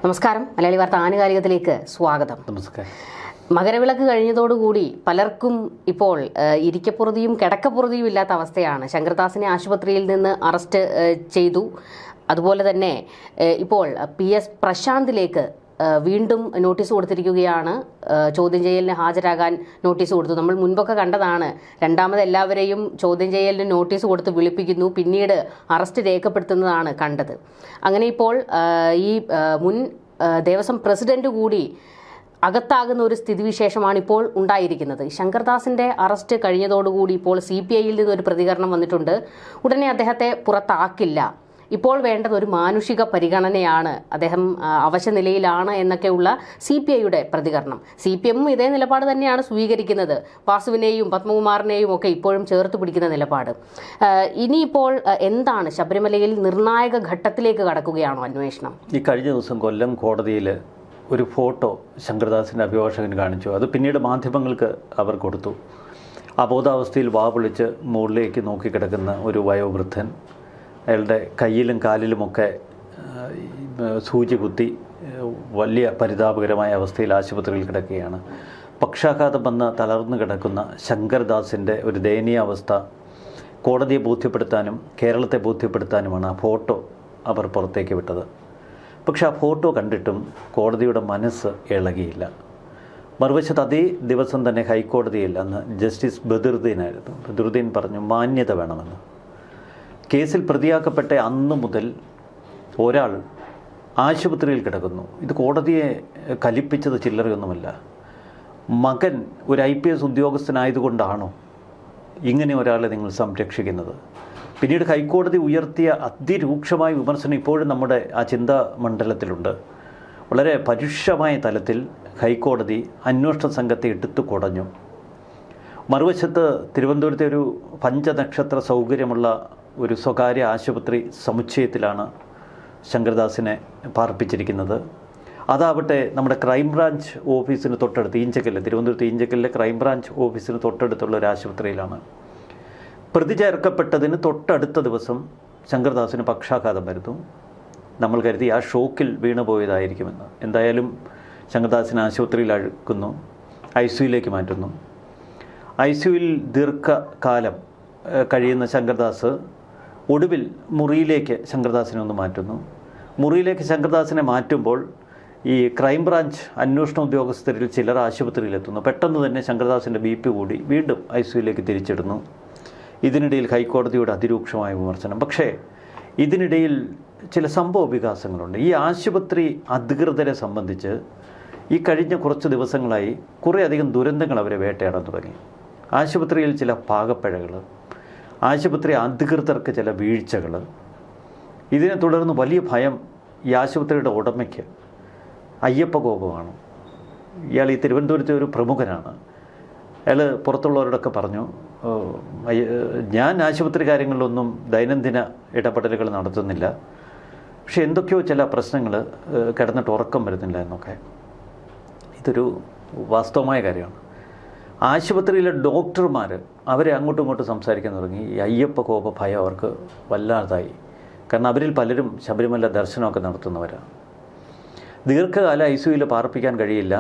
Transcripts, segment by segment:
നമസ്കാരം. മലയാളി വാർത്ത ആനുകാലികത്തിലേക്ക് സ്വാഗതം. നമസ്കാരം. മകരവിളക്ക് കഴിഞ്ഞതോടുകൂടി പലർക്കും ഇപ്പോൾ ഇരിക്കപ്പുറതിയും കിടക്കപ്പുറതിയും ഇല്ലാത്ത അവസ്ഥയാണ്. ശങ്കർദാസിനെ ആശുപത്രിയിൽ നിന്ന് അറസ്റ്റ് ചെയ്തു. അതുപോലെ തന്നെ ഇപ്പോൾ PS പ്രശാന്തിലേക്ക് വീണ്ടും നോട്ടീസ് കൊടുത്തിരിക്കുകയാണ്. ചോദ്യം ചെയ്യലിന് ഹാജരാകാൻ നോട്ടീസ് കൊടുത്തു. നമ്മൾ മുൻപൊക്കെ കണ്ടതാണ്. രണ്ടാമത് എല്ലാവരെയും ചോദ്യം ചെയ്യലിന് നോട്ടീസ് കൊടുത്ത് വിളിപ്പിക്കുന്നു, പിന്നീട് അറസ്റ്റ് രേഖപ്പെടുത്തുന്നതാണ് കണ്ടത്. അങ്ങനെ ഇപ്പോൾ ഈ മുൻ ദേവസ്വം പ്രസിഡന്റ് കൂടി അകത്താകുന്ന ഒരു സ്ഥിതിവിശേഷമാണ് ഇപ്പോൾ ഉണ്ടായിരിക്കുന്നത്. ശങ്കർദാസിൻ്റെ അറസ്റ്റ് കഴിഞ്ഞതോടുകൂടി ഇപ്പോൾ CPIയിൽ നിന്നൊരു പ്രതികരണം വന്നിട്ടുണ്ട്. ഉടനെ അദ്ദേഹത്തെ പുറത്താക്കില്ല, ഇപ്പോൾ വേണ്ടത് ഒരു മാനുഷിക പരിഗണനയാണ്, അദ്ദേഹം അവശനിലയിലാണ് എന്നൊക്കെയുള്ള CPIയുടെ പ്രതികരണം. CPM ഇതേ നിലപാട് തന്നെയാണ് സ്വീകരിക്കുന്നത്. വാസുവിനെയും പത്മകുമാറിനെയും ഒക്കെ ഇപ്പോഴും ചേർത്ത് പിടിക്കുന്ന നിലപാട്. ഇനിയിപ്പോൾ എന്താണ്, ശബരിമലയിൽ നിർണായക ഘട്ടത്തിലേക്ക് കടക്കുകയാണോ അന്വേഷണം? ഈ കഴിഞ്ഞ ദിവസം കൊല്ലം കോടതിയിൽ ഒരു ഫോട്ടോ ശങ്കർദാസിൻ്റെ അഭിഭാഷകന് കാണിച്ചു. അത് പിന്നീട് മാധ്യമങ്ങൾക്ക് അവർ കൊടുത്തു. അബോധാവസ്ഥയിൽ വാ പൊളിച്ച് മുകളിലേക്ക് നോക്കിക്കിടക്കുന്ന ഒരു വയോവൃദ്ധൻ, അയാളുടെ കയ്യിലും കാലിലുമൊക്കെ സൂചി കുത്തി വലിയ പരിതാപകരമായ അവസ്ഥയിൽ ആശുപത്രിയിൽ കിടക്കുകയാണ്. പക്ഷാഘാതം വന്ന് തളർന്നു കിടക്കുന്ന ശങ്കർദാസിൻ്റെ ഒരു ദയനീയാവസ്ഥ കോടതിയെ ബോധ്യപ്പെടുത്താനും കേരളത്തെ ബോധ്യപ്പെടുത്താനുമാണ് ആ ഫോട്ടോ അവർ പുറത്തേക്ക് വിട്ടത്. പക്ഷെ ആ ഫോട്ടോ കണ്ടിട്ടും കോടതിയുടെ മനസ്സ് ഇളകിയില്ല. മറുവശത്ത് അതേ ദിവസം തന്നെ ഹൈക്കോടതിയിൽ അന്ന് ജസ്റ്റിസ് ബദറുദ്ദീനായിരുന്നു. ബദറുദ്ദീൻ പറഞ്ഞു, മാന്യത വേണമെന്ന്. കേസിൽ പ്രതിയാക്കപ്പെട്ട അന്ന് മുതൽ ഒരാൾ ആശുപത്രിയിൽ കിടക്കുന്നു. ഇത് കോടതിയെ കലിപ്പിച്ചത് ചില്ലറയൊന്നുമല്ല. മകൻ ഒരു IPS ഉദ്യോഗസ്ഥനായതുകൊണ്ടാണോ ഇങ്ങനെ ഒരാളെ നിങ്ങൾ സംരക്ഷിക്കുന്നത്? പിന്നീട് ഹൈക്കോടതി ഉയർത്തിയ അതിരൂക്ഷമായ വിമർശനം ഇപ്പോഴും നമ്മുടെ ആ ചിന്താ മണ്ഡലത്തിലുണ്ട്. വളരെ പരുഷമായ തലത്തിൽ ഹൈക്കോടതി അന്വേഷണ സംഘത്തെ എടുത്തു കുടഞ്ഞു. മറുവശത്ത് തിരുവനന്തപുരത്തെ ഒരു പഞ്ചനക്ഷത്ര സൗകര്യമുള്ള ഒരു സ്വകാര്യ ആശുപത്രി സമുച്ചയത്തിലാണ് ശങ്കർദാസിനെ പാർപ്പിച്ചിരിക്കുന്നത്. അതാവട്ടെ നമ്മുടെ ക്രൈംബ്രാഞ്ച് ഓഫീസിന് തൊട്ടടുത്ത് തിരുവനന്തപുരത്ത് ഈഞ്ചക്കലിലെ ക്രൈംബ്രാഞ്ച് ഓഫീസിന് തൊട്ടടുത്തുള്ള ഒരു ആശുപത്രിയിലാണ്. പ്രതി ചേർക്കപ്പെട്ടതിന് തൊട്ടടുത്ത ദിവസം ശങ്കർദാസിന് പക്ഷാഘാതം വരുന്നു. നമ്മൾ കരുതി ആ ഷോക്കിൽ വീണുപോയതായിരിക്കുമെന്ന്. എന്തായാലും ശങ്കർദാസിനെ ആശുപത്രിയിൽ അഴുക്കുന്നു, ICUയിലേക്ക് മാറ്റുന്നു. ICUയിൽ ദീർഘകാലം കഴിയുന്ന ശങ്കർദാസ് ഒടുവിൽ മുറിയിലേക്ക് ശങ്കർദാസിനെ ഒന്ന് മാറ്റുന്നു. മുറിയിലേക്ക് ശങ്കർദാസിനെ മാറ്റുമ്പോൾ ഈ ക്രൈംബ്രാഞ്ച് അന്വേഷണ ഉദ്യോഗസ്ഥരിൽ ചിലർ ആശുപത്രിയിലെത്തുന്നു. പെട്ടെന്ന് തന്നെ ശങ്കർദാസിൻ്റെ BP കൂടി വീണ്ടും ICUയിലേക്ക് തിരിച്ചിടുന്നു. ഇതിനിടയിൽ ഹൈക്കോടതിയുടെ അതിരൂക്ഷമായ വിമർശനം. പക്ഷേ ഇതിനിടയിൽ ചില സംഭവ വികാസങ്ങളുണ്ട്. ഈ ആശുപത്രി അധികൃതരെ സംബന്ധിച്ച് ഈ കഴിഞ്ഞ കുറച്ച് ദിവസങ്ങളായി കുറേയധികം ദുരന്തങ്ങൾ അവരെ വേട്ടയാടാൻ തുടങ്ങി. ആശുപത്രിയിൽ ചില പാകപ്പിഴകൾ, ആശുപത്രി അധികൃതർക്ക് ചില വീഴ്ചകൾ, ഇതിനെ തുടർന്ന് വലിയ ഭയം ഈ ആശുപത്രിയുടെ ഉടമയ്ക്ക്. അയ്യപ്പ കോപമാണ്. ഇയാൾ ഈ തിരുവനന്തപുരത്തെ ഒരു പ്രമുഖനാണ്. അയാൾ പുറത്തുള്ളവരോടൊക്കെ പറഞ്ഞു, ഞാൻ ആശുപത്രി കാര്യങ്ങളിലൊന്നും ദൈനംദിന ഇടപെടലുകൾ നടത്തുന്നില്ല, പക്ഷെ എന്തൊക്കെയോ ചില പ്രശ്നങ്ങൾ കിടന്നിട്ട് ഉറക്കം വരുന്നില്ല എന്നൊക്കെ. ഇതൊരു വാസ്തവമായ കാര്യമാണ്. ആശുപത്രിയിലെ ഡോക്ടർമാർ അവരെ അങ്ങോട്ടും ഇങ്ങോട്ടും സംസാരിക്കാൻ തുടങ്ങി. ഈ അയ്യപ്പ കോപ ഭയം അവർക്ക് വല്ലാതായി. കാരണം അവരിൽ പലരും ശബരിമല ദർശനമൊക്കെ നടത്തുന്നവരാണ്. ദീർഘകാലം ICUയിൽ പാർപ്പിക്കാൻ കഴിയില്ല,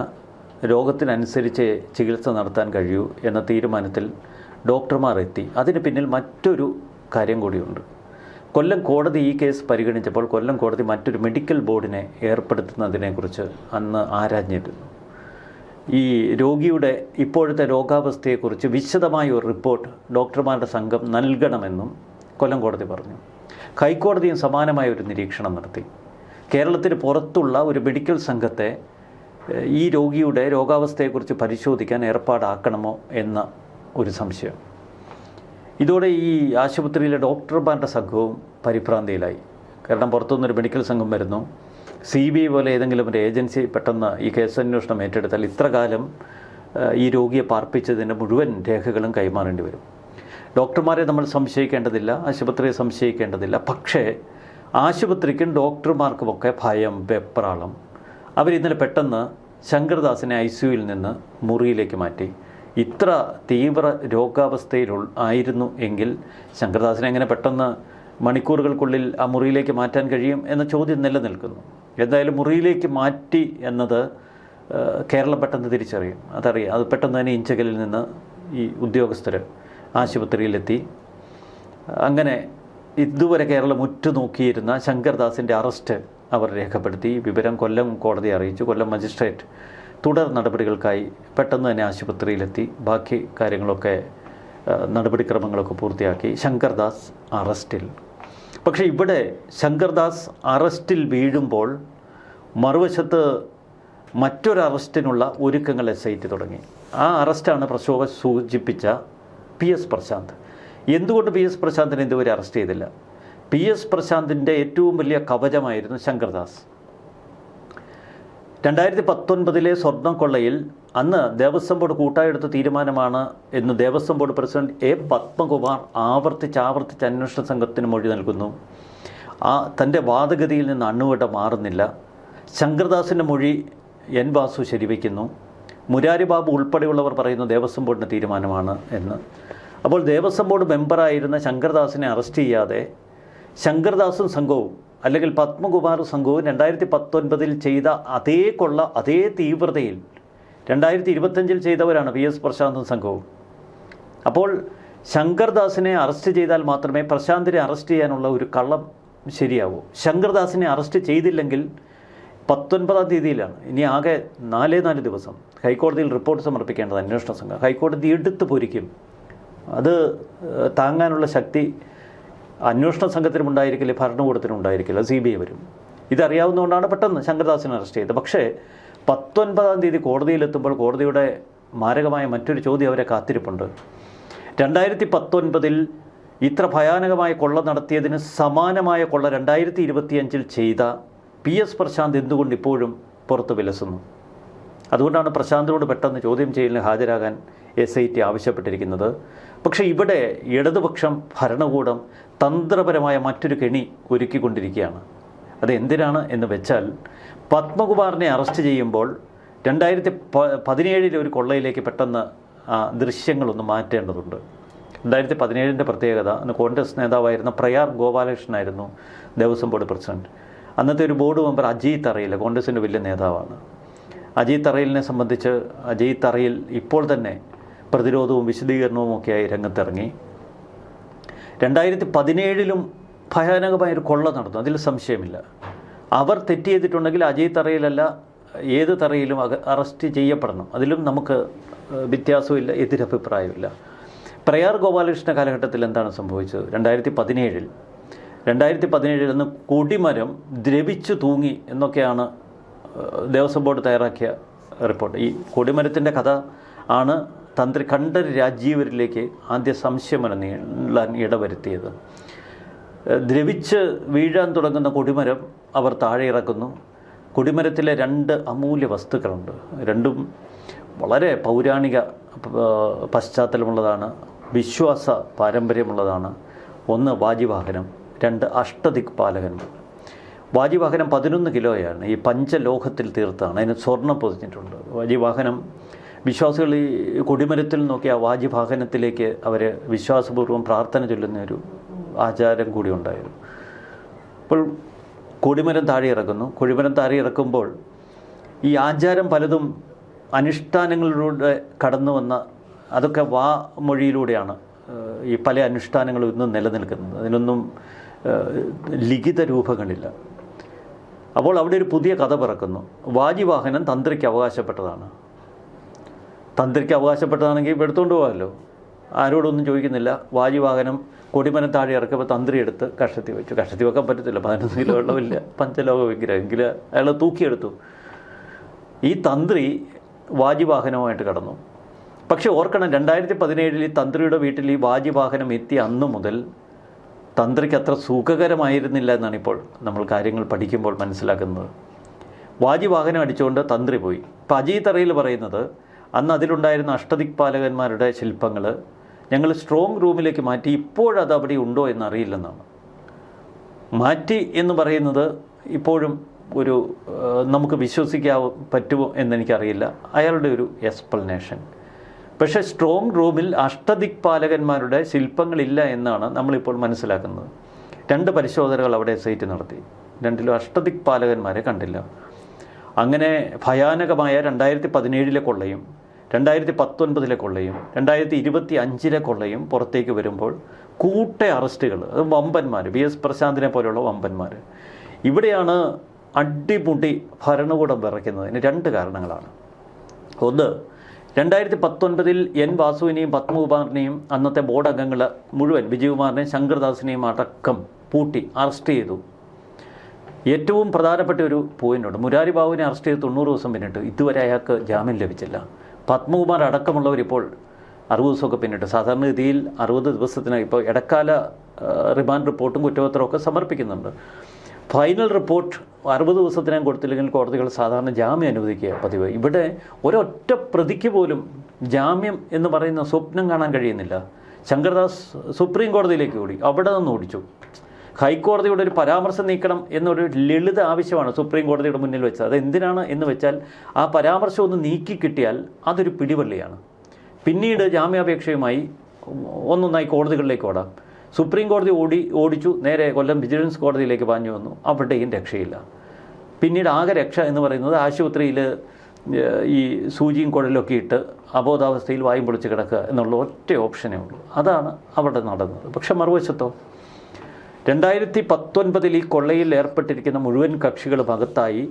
രോഗത്തിനനുസരിച്ച് ചികിത്സ നടത്താൻ കഴിയൂ എന്ന തീരുമാനത്തിൽ ഡോക്ടർമാർ എത്തി. അതിന് പിന്നിൽ മറ്റൊരു കാര്യം കൂടിയുണ്ട്. കൊല്ലം കോടതി ഈ കേസ് പരിഗണിച്ചപ്പോൾ കൊല്ലം കോടതി മറ്റൊരു മെഡിക്കൽ ബോർഡിനെ ഏർപ്പെടുത്തുന്നതിനെക്കുറിച്ച് അന്ന് ആരാഞ്ഞിരുന്നു. ഈ രോഗിയുടെ ഇപ്പോഴത്തെ രോഗാവസ്ഥയെക്കുറിച്ച് വിശദമായ ഒരു റിപ്പോർട്ട് ഡോക്ടർമാരുടെ സംഘം നൽകണമെന്നും കൊല്ലം കോടതി പറഞ്ഞു. ഹൈക്കോടതിയും സമാനമായ ഒരു നിരീക്ഷണം നടത്തി. കേരളത്തിന് പുറത്തുള്ള ഒരു മെഡിക്കൽ സംഘത്തെ ഈ രോഗിയുടെ രോഗാവസ്ഥയെക്കുറിച്ച് പരിശോധിക്കാൻ ഏർപ്പാടാക്കണമോ എന്ന ഒരു സംശയം. ഇതോടെ ഈ ആശുപത്രിയിലെ ഡോക്ടർമാരുടെ സംഘവും പരിഭ്രാന്തിയിലായി. കാരണം പുറത്തുനിന്നൊരു മെഡിക്കൽ സംഘം വരുന്നു, CBI പോലെ ഏതെങ്കിലും ഒരു ഏജൻസി പെട്ടെന്ന് ഈ കേസന്വേഷണം ഏറ്റെടുത്താൽ ഇത്രകാലം ഈ രോഗിയെ പാർപ്പിച്ചതിൻ്റെ മുഴുവൻ രേഖകളും കൈമാറേണ്ടി വരും. ഡോക്ടർമാരെ നമ്മൾ സംശയിക്കേണ്ടതില്ല, ആശുപത്രിയെ സംശയിക്കേണ്ടതില്ല. പക്ഷേ ആശുപത്രിക്കും ഡോക്ടർമാർക്കുമൊക്കെ ഭയം, വെപ്രാളം. അവരിന്നലെ പെട്ടെന്ന് ശങ്കർദാസിനെ ICUയിൽ നിന്ന് മുറിയിലേക്ക് മാറ്റി. ഇത്ര തീവ്ര രോഗാവസ്ഥയിൽ ആയിരുന്നു എങ്കിൽ ശങ്കർദാസിനെ എങ്ങനെ പെട്ടെന്ന് മണിക്കൂറുകൾക്കുള്ളിൽ ആ മുറിയിലേക്ക് മാറ്റാൻ കഴിയും എന്ന ചോദ്യം നിലനിൽക്കുന്നു. എന്തായാലും മുറിയിലേക്ക് മാറ്റി എന്നത് കേരളം പെട്ടെന്ന് തിരിച്ചറിയും, അതറിയാം. അത് പെട്ടെന്ന് തന്നെ ഇഞ്ചകലിൽ നിന്ന് ഈ ഉദ്യോഗസ്ഥർ ആശുപത്രിയിലെത്തി. അങ്ങനെ ഇതുവരെ കേരളം ഉറ്റുനോക്കിയിരുന്ന ശങ്കർദാസിൻ്റെ അറസ്റ്റ് അവർ രേഖപ്പെടുത്തി. വിവരം കൊല്ലം കോടതിയെ അറിയിച്ചു. കൊല്ലം മജിസ്ട്രേറ്റ് തുടർ നടപടികൾക്കായി പെട്ടെന്ന് തന്നെ ആശുപത്രിയിലെത്തി. ബാക്കി കാര്യങ്ങളൊക്കെ നടപടിക്രമങ്ങളൊക്കെ പൂർത്തിയാക്കി. ശങ്കർദാസ് അറസ്റ്റിൽ. പക്ഷേ ഇവിടെ ശങ്കർദാസ് അറസ്റ്റിൽ വീഴുമ്പോൾ മറുവശത്ത് മറ്റൊരു അറസ്റ്റിനുള്ള ഒരുക്കങ്ങൾ SIT തുടങ്ങി. ആ അറസ്റ്റാണ് പ്രക്ഷോഭം സൂചിപ്പിച്ച PS പ്രശാന്ത്. എന്തുകൊണ്ട് PS പ്രശാന്തിനെ ഇതുവരെ അറസ്റ്റ് ചെയ്തില്ല? PS പ്രശാന്തിൻ്റെ ഏറ്റവും വലിയ കവചമായിരുന്നു ശങ്കർദാസ്. 2019 സ്വർണ്ണം കൊള്ളയിൽ അന്ന് ദേവസ്വം ബോർഡ് കൂട്ടായെടുത്ത തീരുമാനമാണ് എന്ന് Devaswom board president A. Padmakumar ആവർത്തിച്ച് അന്വേഷണ സംഘത്തിന് മൊഴി നൽകുന്നു. തൻ്റെ വാദഗതിയിൽ നിന്ന് അണ്ണുവട്ട മാറുന്നില്ല. ശങ്കർദാസിൻ്റെ മൊഴി N. വാസു ശരിവയ്ക്കുന്നു. മുരാരി ബാബു ഉൾപ്പെടെയുള്ളവർ പറയുന്നു ദേവസ്വം ബോർഡിൻ്റെ തീരുമാനമാണ് എന്ന്. അപ്പോൾ ദേവസ്വം ബോർഡ് മെമ്പറായിരുന്ന ശങ്കർദാസിനെ അറസ്റ്റ് ചെയ്യാതെ ശങ്കർദാസും സംഘവും അല്ലെങ്കിൽ പത്മകുമാർ സംഘവും 2019 ചെയ്ത അതേ കൊള്ള അതേ തീവ്രതയിൽ 2025 ചെയ്തവരാണ് PS പ്രശാന്തും സംഘവും. അപ്പോൾ ശങ്കർദാസിനെ അറസ്റ്റ് ചെയ്താൽ മാത്രമേ പ്രശാന്തിനെ അറസ്റ്റ് ചെയ്യാനുള്ള ഒരു കള്ളം ശരിയാവൂ. ശങ്കർദാസിനെ അറസ്റ്റ് ചെയ്തില്ലെങ്കിൽ 19-ാം തീയതിയിലാണ്, ഇനി ആകെ 4 ദിവസം ഹൈക്കോടതിയിൽ റിപ്പോർട്ട് സമർപ്പിക്കേണ്ടത് അന്വേഷണ സംഘം. ഹൈക്കോടതി എടുത്ത് പൊരിക്കും. അത് താങ്ങാനുള്ള ശക്തി അന്വേഷണ സംഘത്തിനും ഉണ്ടായിരിക്കില്ല, ഭരണകൂടത്തിനും ഉണ്ടായിരിക്കില്ല, CBI വരും. ഇതറിയാവുന്നതുകൊണ്ടാണ് പെട്ടെന്ന് ശങ്കർദാസിനെ അറസ്റ്റ് ചെയ്തത്. പക്ഷേ 19-ാം തീയതി കോടതിയിലെത്തുമ്പോൾ കോടതിയുടെ മാരകമായ മറ്റൊരു ചോദ്യം അവരെ കാത്തിരിപ്പുണ്ട്. 2019 ഇത്ര ഭയാനകമായ കൊള്ള നടത്തിയതിന് സമാനമായ കൊള്ള 2025 ചെയ്ത PS പ്രശാന്ത് എന്തുകൊണ്ട് ഇപ്പോഴും പുറത്ത് വിലസുന്നു? അതുകൊണ്ടാണ് പ്രശാന്തിനോട് പെട്ടെന്ന് ചോദ്യം ചെയ്യലിന് ഹാജരാകാൻ SIT ആവശ്യപ്പെട്ടിരിക്കുന്നത്. പക്ഷേ ഇവിടെ ഇടതുപക്ഷം ഭരണകൂടം തന്ത്രപരമായ മറ്റൊരു കെണി ഒരുക്കിക്കൊണ്ടിരിക്കുകയാണ്. അത് എന്തിനാണ് എന്ന് വെച്ചാൽ, പത്മകുമാറിനെ അറസ്റ്റ് ചെയ്യുമ്പോൾ 2017 ഒരു കൊള്ളയിലേക്ക് പെട്ടെന്ന് ദൃശ്യങ്ങളൊന്ന് മാറ്റേണ്ടതുണ്ട്. 2017 പ്രത്യേകത, അന്ന് കോൺഗ്രസ് നേതാവായിരുന്ന പ്രയാർ ഗോപാലകൃഷ്ണനായിരുന്നു ദേവസ്വം ബോർഡ് പ്രസിഡന്റ്. അന്നത്തെ ഒരു ബോർഡ് മെമ്പർ അജയ് തറയിൽ, കോൺഗ്രസിൻ്റെ വലിയ നേതാവാണ്. അജയ് തറയിലിനെ സംബന്ധിച്ച് അജയ് തറയിൽ ഇപ്പോൾ തന്നെ പ്രതിരോധവും വിശദീകരണവും ഒക്കെയായി രംഗത്തിറങ്ങി. 2017 ഭയാനകമായൊരു കൊള്ള നടന്നു, അതിൽ സംശയമില്ല. അവർ തെറ്റ് ചെയ്തിട്ടുണ്ടെങ്കിൽ അജയ് തറയിലല്ല ഏത് തറയിലും അറസ്റ്റ് ചെയ്യപ്പെടണം. അതിലും നമുക്ക് വ്യത്യാസമില്ല, എതിരഭിപ്രായമില്ല. പ്രയാർ ഗോപാലകൃഷ്ണ കാലഘട്ടത്തിൽ എന്താണ് സംഭവിച്ചത്? 2017 അന്ന് കൊടിമരം ദ്രവിച്ചു തൂങ്ങി എന്നൊക്കെയാണ് ദേവസ്വം ബോർഡ് തയ്യാറാക്കിയ റിപ്പോർട്ട്. ഈ കൊടിമരത്തിൻ്റെ കഥ ആണ് തന്ത്രി കണ്ഠര് രാജീവരിലേക്ക് ആദ്യ സംശയമനീളാൻ ഇടവരുത്തിയത്. ദ്രവിച്ച് വീഴാൻ തുടങ്ങുന്ന കൊടിമരം അവർ താഴെ ഇറക്കുന്നു. കൊടിമരത്തിലെ 2 അമൂല്യ വസ്തുക്കളുണ്ട്. രണ്ടും വളരെ പൗരാണിക പശ്ചാത്തലമുള്ളതാണ്, വിശ്വാസ പാരമ്പര്യമുള്ളതാണ്. ഒന്ന് വാജിവാഹനം, 2 അഷ്ടദിക്പാലകന്മാർ. വാജിവാഹനം 11 കിലോയാണ്, ഈ പഞ്ചലോഹത്തിൽ തീർത്താണ്, അതിന് സ്വർണ്ണം പൊതിഞ്ഞിട്ടുണ്ട്. വാജിവാഹനം വിശ്വാസികൾ ഈ കൊടിമരത്തിൽ നോക്കി ആ വാജിവാഹനത്തിലേക്ക് അവർ വിശ്വാസപൂർവ്വം പ്രാർത്ഥന ചൊല്ലുന്ന ഒരു ആചാരം കൂടി ഉണ്ടായിരുന്നു. അപ്പോൾ കൊടിമരം താഴെ ഇറക്കുന്നു. കൊടിമരം താഴെ ഇറക്കുമ്പോൾ ഈ ആചാരം പലതും അനുഷ്ഠാനങ്ങളിലൂടെ കടന്നു വന്ന, അതൊക്കെ വാമൊഴിയിലൂടെയാണ് ഈ പല അനുഷ്ഠാനങ്ങളും ഇന്നും നിലനിൽക്കുന്നത്. അതിനൊന്നും ലിഖിത രൂപങ്ങളില്ല. അപ്പോൾ അവിടെ ഒരു പുതിയ കഥ പിറക്കുന്നു. വാജിവാഹനം തന്ത്രിക്ക് അവകാശപ്പെട്ടതാണ്. തന്ത്രിക്ക് അവകാശപ്പെട്ടതാണെങ്കിൽ ഇപ്പോൾ എടുത്തുകൊണ്ട് പോകാമല്ലോ, ആരോടൊന്നും ചോദിക്കുന്നില്ല. വാജിവാഹനം കൊടിമരം താഴെ ഇറക്കുമ്പോൾ തന്ത്രി എടുത്ത് കഷത്തി വെച്ചു. കഷത്തി വെക്കാൻ പറ്റത്തില്ല, 11 കിലോ വെള്ളമില്ല, പഞ്ചലോക വിഗ്രഹം. എങ്കിൽ അയാൾ തൂക്കിയെടുത്തു. ഈ തന്ത്രി വാജിവാഹനവുമായിട്ട് കടന്നു. പക്ഷെ ഓർക്കണം, 2017 ഈ തന്ത്രിയുടെ വീട്ടിൽ ഈ വാജിവാഹനം എത്തിയ അന്നു മുതൽ തന്ത്രിക്ക് അത്ര സുഖകരമായിരുന്നില്ല എന്നാണ് ഇപ്പോൾ നമ്മൾ കാര്യങ്ങൾ പഠിക്കുമ്പോൾ മനസ്സിലാക്കുന്നത്. വാജിവാഹനം അടിച്ചുകൊണ്ട് തന്ത്രി പോയി. ഇപ്പം അജയ് തറയിൽ പറയുന്നത്, അന്ന് അതിലുണ്ടായിരുന്ന അഷ്ടദിക്പാലകന്മാരുടെ ശില്പങ്ങൾ ഞങ്ങൾ സ്ട്രോങ് റൂമിലേക്ക് മാറ്റി, ഇപ്പോഴത് അവിടെ ഉണ്ടോ എന്നറിയില്ലെന്നാണ്. മാറ്റി എന്ന് പറയുന്നത് ഇപ്പോഴും ഒരു നമുക്ക് വിശ്വസിക്കാൻ പറ്റുമോ എന്നെനിക്കറിയില്ല, അയാളുടെ ഒരു എക്സ്പ്ലനേഷൻ. പക്ഷേ സ്ട്രോങ് റൂമിൽ അഷ്ടദിക്പാലകന്മാരുടെ ശില്പങ്ങളില്ല എന്നാണ് നമ്മളിപ്പോൾ മനസ്സിലാക്കുന്നത്. 2 പരിശോധനകൾ അവിടെ SIT നടത്തി. രണ്ടിലും അഷ്ടദിക്പാലകന്മാരെ കണ്ടില്ല. അങ്ങനെ ഭയാനകമായ 2017 കൊള്ളയും 2019 കൊള്ളയും 2025 കൊള്ളയും പുറത്തേക്ക് വരുമ്പോൾ കൂട്ട അറസ്റ്റുകൾ, അത് വമ്പന്മാർ, VS പ്രശാന്തിനെ പോലെയുള്ള വമ്പന്മാർ. ഇവിടെയാണ് അടിമുടി ഭരണകൂടം വിറയ്ക്കുന്നതിന് 2 കാരണങ്ങളാണ്. ഒന്ന്, 2019 N വാസുവിനെയും പത്മകുമാറിനെയും അന്നത്തെ ബോർഡ് അംഗങ്ങൾ മുഴുവൻ, വിജയകുമാറിനെയും ശങ്കർദാസിനെയും അടക്കം പൂട്ടി അറസ്റ്റ് ചെയ്തു. ഏറ്റവും പ്രധാനപ്പെട്ട ഒരു പോയിൻ്റുണ്ട്. മുരാരി ബാബുവിനെ അറസ്റ്റ് ചെയ്ത് 90 ദിവസം പിന്നിട്ട് ഇതുവരെ അയാൾക്ക് ജാമ്യം ലഭിച്ചില്ല. പത്മകുമാർ അടക്കമുള്ളവരിപ്പോൾ 60 ദിവസമൊക്കെ പിന്നിട്ട്. സാധാരണഗതിയിൽ 60 ദിവസത്തിനായി ഇപ്പോൾ ഇടക്കാല റിമാൻഡ് റിപ്പോർട്ടും കുറ്റപത്രമൊക്കെ സമർപ്പിക്കുന്നുണ്ട്. ഫൈനൽ റിപ്പോർട്ട് 60 ദിവസത്തിനും കൊടുത്തില്ലെങ്കിൽ കോടതികൾ സാധാരണ ജാമ്യം അനുവദിക്കുക പതിവ്. ഇവിടെ ഒരൊറ്റ പ്രതിക്ക് പോലും ജാമ്യം എന്ന് പറയുന്ന സ്വപ്നം കാണാൻ കഴിയുന്നില്ല. ശങ്കർദാസ് സുപ്രീം കോടതിയിലേക്ക് ഓടി, അവിടെ നിന്ന് ഓടിച്ചു. ഹൈക്കോടതിയുടെ ഒരു പരാമർശം നീക്കണം എന്നൊരു ലളിത ആവശ്യമാണ് സുപ്രീം കോടതിയുടെ മുന്നിൽ വെച്ചത്. അതെന്തിനാണ് എന്ന് വെച്ചാൽ ആ പരാമർശം ഒന്ന് നീക്കി കിട്ടിയാൽ അതൊരു പിടിവള്ളിയാണ്. പിന്നീട് ജാമ്യാപേക്ഷയുമായി ഒന്നൊന്നായി കോടതികളിലേക്ക് ഓടാം. സുപ്രീം കോടതി ഓടിച്ചു, നേരെ കൊല്ലം വിജിലൻസ് കോടതിയിലേക്ക് പാഞ്ഞു വന്നു. അവിടെയും രക്ഷയില്ല. പിന്നീട് ആകെ രക്ഷ എന്ന് പറയുന്നത് ആശുപത്രിയിൽ ഈ സൂചിയും കുഴലൊക്കെ ഇട്ട് അബോധാവസ്ഥയിൽ വായും പൊളിച്ച് കിടക്കുക എന്നുള്ള ഒറ്റ ഓപ്ഷനേ ഉള്ളൂ. അതാണ് അവിടെ നടന്നത്. പക്ഷെ മറുവശത്തോ 2019 ഈ കൊള്ളയിൽ ഏർപ്പെട്ടിരിക്കുന്ന മുഴുവൻ കക്ഷികളും അകത്തായി.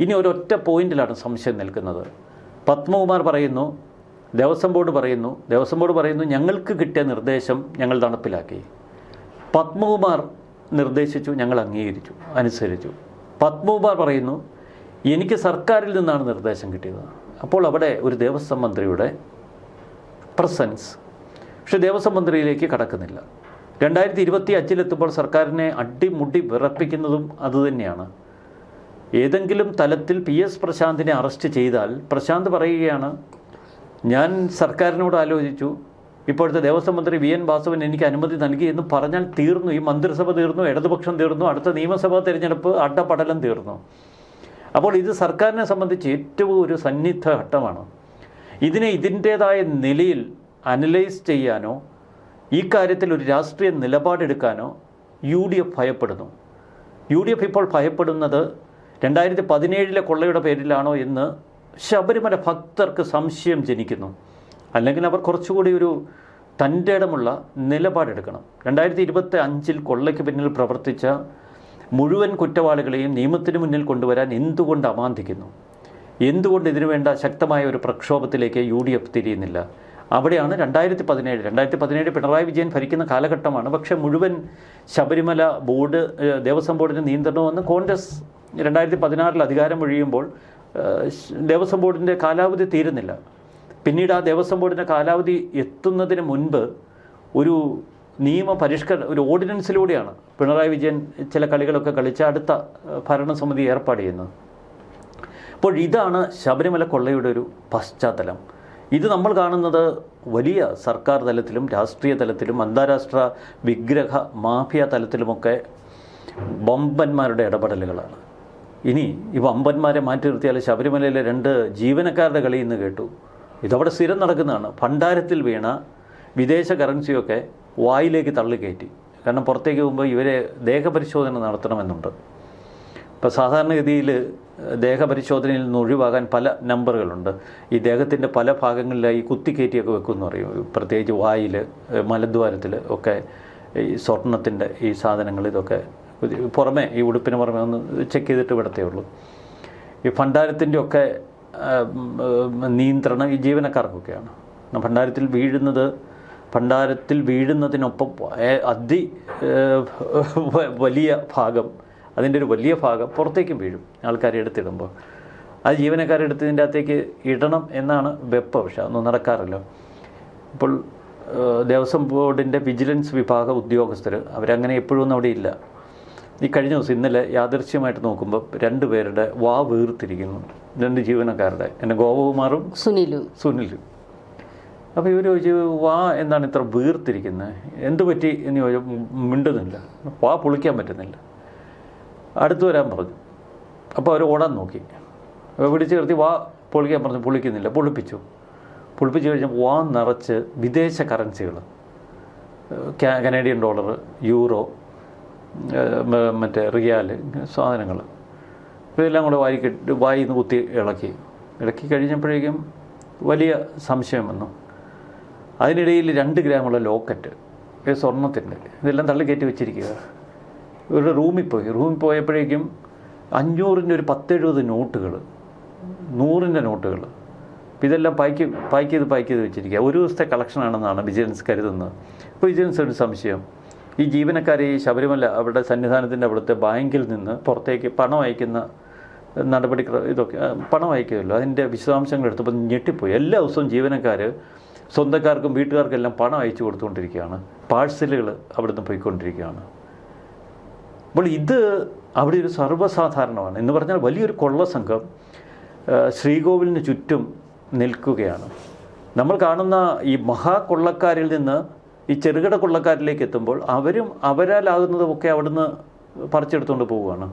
ഇനി ഒരൊറ്റ പോയിന്റിലാണ് സംശയം നിൽക്കുന്നത്. പത്മകുമാർ പറയുന്നു, ദേവസ്വം ബോർഡ് പറയുന്നു ഞങ്ങൾക്ക് കിട്ടിയ നിർദ്ദേശം ഞങ്ങൾ നടപ്പിലാക്കി. പത്മകുമാർ നിർദ്ദേശിച്ചു, ഞങ്ങൾ അംഗീകരിച്ചു, അനുസരിച്ചു. പത്മകുമാർ പറയുന്നു എനിക്ക് സർക്കാരിൽ നിന്നാണ് നിർദ്ദേശം കിട്ടിയത്. അപ്പോൾ അവിടെ ഒരു ദേവസ്വം മന്ത്രിയുടെ പ്രസൻസ്. പക്ഷെ ദേവസ്വം മന്ത്രിയിലേക്ക് കടക്കുന്നില്ല. 2025 സർക്കാരിനെ അടിമുടി വിറപ്പിക്കുന്നതും അതുതന്നെയാണ്. ഏതെങ്കിലും തലത്തിൽ PS പ്രശാന്തിനെ അറസ്റ്റ് ചെയ്താൽ പ്രശാന്ത് പറയുകയാണ്, ഞാൻ സർക്കാരിനോട് ആലോചിച്ചു, ഇപ്പോഴത്തെ ദേവസ്വം മന്ത്രി VN വാസവൻ എനിക്ക് അനുമതി നൽകി എന്ന് പറഞ്ഞാൽ തീർന്നു. ഈ മന്ത്രിസഭ തീർന്നു, ഇടതുപക്ഷം തീർന്നു, അടുത്ത നിയമസഭാ തെരഞ്ഞെടുപ്പ് അഡപടലം തീർന്നു. അപ്പോൾ ഇത് സർക്കാരിനെ സംബന്ധിച്ച് ഏറ്റവും ഒരു സന്നിഗ്ധ ഘട്ടമാണ്. ഇതിനെ ഇതിൻ്റേതായ നിലയിൽ അനലൈസ് ചെയ്യാനോ ഈ കാര്യത്തിൽ ഒരു രാഷ്ട്രീയ നിലപാടെടുക്കാനോ UDF ഭയപ്പെടുന്നു. UDF ഇപ്പോൾ ഭയപ്പെടുന്നത് 2017 കൊള്ളയുടെ പേരിലാണോ എന്ന് ശബരിമല ഭക്തർക്ക് സംശയം ജനിക്കുന്നു. അല്ലെങ്കിൽ അവർ കുറച്ചുകൂടി ഒരു തൻ്റെ ഇടമുള്ള നിലപാടെടുക്കണം. 2025 കൊള്ളയ്ക്ക് പിന്നിൽ പ്രവർത്തിച്ച മുഴുവൻ കുറ്റവാളികളെയും നിയമത്തിന് മുന്നിൽ കൊണ്ടുവരാൻ എന്തുകൊണ്ട് അമാന്തിക്കുന്നു? എന്തുകൊണ്ട് ഇതിനു വേണ്ട ശക്തമായ ഒരു പ്രക്ഷോഭത്തിലേക്ക് UDF തിരിയുന്നില്ല? അവിടെയാണ് 2017 പിണറായി വിജയൻ ഭരിക്കുന്ന കാലഘട്ടമാണ്. പക്ഷേ മുഴുവൻ ശബരിമല ബോർഡ്, ദേവസ്വം ബോർഡിൻ്റെ നിയന്ത്രണമെന്ന് കോൺഗ്രസ് 2016 അധികാരം ഒഴിയുമ്പോൾ ദേവസ്വം ബോർഡിൻ്റെ കാലാവധി തീരുന്നില്ല. പിന്നീട് ആ ദേവസ്വം ബോർഡിൻ്റെ കാലാവധി എത്തുന്നതിന് മുൻപ് ഒരു ഒരു ഓർഡിനൻസിലൂടെയാണ് പിണറായി വിജയൻ ചില കളികളൊക്കെ കളിച്ച് അടുത്ത ഭരണസമിതി ഏർപ്പാട് ചെയ്യുന്നത്. അപ്പോൾ ഇതാണ് ശബരിമല കൊള്ളയുടെ ഒരു പശ്ചാത്തലം. ഇത് നമ്മൾ കാണുന്നത് വലിയ സർക്കാർ തലത്തിലും രാഷ്ട്രീയ തലത്തിലും അന്താരാഷ്ട്ര വിഗ്രഹ മാഫിയ തലത്തിലുമൊക്കെ വമ്പന്മാരുടെ ഇടപെടലുകളാണ്. ഇനി ഈ വമ്പന്മാരെ മാറ്റി നിർത്തിയാൽ ശബരിമലയിലെ 2 ജീവനക്കാരുടെ കളി ഇന്ന് കേട്ടു. ഇതവിടെ സ്ഥിരം നടക്കുന്നതാണ്. ഭണ്ഡാരത്തിൽ വീണ വിദേശ കറൻസിയൊക്കെ വായിലേക്ക് തള്ളിക്കയറ്റി. കാരണം പുറത്തേക്ക് പോകുമ്പോൾ ഇവരെ ദേഹപരിശോധന നടത്തണമെന്നുണ്ട്. ഇപ്പോൾ സാധാരണഗതിയിൽ ദേഹപരിശോധനയിൽ നിന്ന് ഒഴിവാകാൻ പല നമ്പറുകളുണ്ട്. ഈ ദേഹത്തിൻ്റെ പല ഭാഗങ്ങളിലായി കുത്തിക്കയറ്റിയൊക്കെ വെക്കുമെന്ന് പറയും. പ്രത്യേകിച്ച് വായിൽ, മലദ്വാരത്തിൽ ഒക്കെ ഈ സ്വർണത്തിൻ്റെ ഈ സാധനങ്ങൾ ഇതൊക്കെ പുറമെ, ഈ ഉടുപ്പിന് പുറമെ ഒന്ന് ചെക്ക് ചെയ്തിട്ട് വിടത്തേ ഉള്ളൂ. ഈ ഭണ്ഡാരത്തിൻ്റെ ഒക്കെ നിയന്ത്രണം ഈ ജീവനക്കാർക്കൊക്കെയാണ്. ഭണ്ഡാരത്തിൽ വീഴുന്നതിനൊപ്പം വലിയ ഭാഗം, അതിൻ്റെ ഒരു വലിയ ഭാഗം പുറത്തേക്കും വീഴും ആൾക്കാരെ എടുത്തിടുമ്പോൾ. അത് ജീവനക്കാരെടുത്തതിൻ്റെ അകത്തേക്ക് ഇടണം എന്നാണ് വെപ്പ്. പക്ഷേ അതൊന്നും നടക്കാറില്ല. ഇപ്പോൾ ദേവസ്വം ബോർഡിൻ്റെ വിജിലൻസ് വിഭാഗ ഉദ്യോഗസ്ഥർ അവരങ്ങനെ എപ്പോഴൊന്നും അവിടെ ഇല്ല. ഈ കഴിഞ്ഞ ദിവസം ഇന്നലെ യാദൃശ്യമായിട്ട് നോക്കുമ്പോൾ 2 പേരുടെ വാ വീർത്തിരിക്കുന്നു. 2 ജീവനക്കാരുടെ, എൻ്റെ ഗോപകുമാറും സുനിലും. അപ്പോൾ ഇവർ ചോദിച്ചു, വാ എന്താണ് ഇത്ര വീർത്തിരിക്കുന്നത്, എന്തു പറ്റി എന്ന് ചോദിച്ചാൽ മിണ്ടുന്നില്ല, വാ പൊളിക്കാൻ പറ്റുന്നില്ല. അടുത്ത് വരാൻ പറഞ്ഞു. അപ്പോൾ അവർ ഓടാൻ നോക്കി, പിടിച്ച് നിർത്തി വാ പൊളിക്കാൻ പറഞ്ഞു. പൊളിക്കുന്നില്ല. പൊളിപ്പിച്ചു കഴിഞ്ഞാൽ വാ നിറച്ച് വിദേശ കറൻസികൾ, കനേഡിയൻ ഡോളർ, യൂറോ, മറ്റേ റിയാൽ സാധനങ്ങൾ. ഇതെല്ലാം കൂടെ വായി നിന്ന് കുത്തി ഇളക്കി കഴിഞ്ഞപ്പോഴേക്കും വലിയ സംശയം വന്നു. അതിനിടയിൽ 2 ഗ്രാമുള്ള ലോക്കറ്റ്, സ്വർണ്ണത്തിൻ്റെ, ഇതെല്ലാം തള്ളിക്കയറ്റി വെച്ചിരിക്കുക. ഇവരുടെ റൂമിൽ പോയപ്പോഴേക്കും 500-ൻ്റെ ഒരു 10-70 നോട്ടുകൾ, 100-ൻ്റെ നോട്ടുകൾ. ഇതെല്ലാം പാക്ക് ചെയ്ത് വെച്ചിരിക്കുക. ഒരു ദിവസത്തെ കളക്ഷനാണെന്നാണ് വിജിലൻസ് കരുതുന്നത്. അപ്പോൾ വിജിലൻസ് ഒരു സംശയം, ഈ ജീവനക്കാരെ ഈ ശബരിമല അവരുടെ സന്നിധാനത്തിൻ്റെ അവിടുത്തെ ബാങ്കിൽ നിന്ന് പുറത്തേക്ക് പണം അയക്കുന്ന നടപടി, ഇതൊക്കെ പണം അയക്കുമല്ലോ, അതിൻ്റെ വിശദാംശങ്ങൾ എടുത്തപ്പോൾ ഞെട്ടിപ്പോയി. എല്ലാ ദിവസവും ജീവനക്കാർ സ്വന്തക്കാർക്കും വീട്ടുകാർക്കെല്ലാം പണം അയച്ചു കൊടുത്തുകൊണ്ടിരിക്കുകയാണ്. പാഴ്സലുകൾ അവിടുന്ന് പോയിക്കൊണ്ടിരിക്കുകയാണ്. അപ്പോൾ ഇത് അവിടെ ഒരു സർവ്വസാധാരണമാണ്. എന്ന് പറഞ്ഞാൽ വലിയൊരു കൊള്ള സംഘം ശ്രീകോവിലിന് ചുറ്റും നിൽക്കുകയാണ്. നമ്മൾ കാണുന്ന ഈ മഹാകൊള്ളക്കാരിൽ നിന്ന് ഈ ചെറുകിട കൊള്ളക്കാരിലേക്ക് എത്തുമ്പോൾ അവരാലാകുന്നതൊക്കെ അവിടുന്ന് പറിച്ചെടുത്തുകൊണ്ട് പോവുകയാണ്.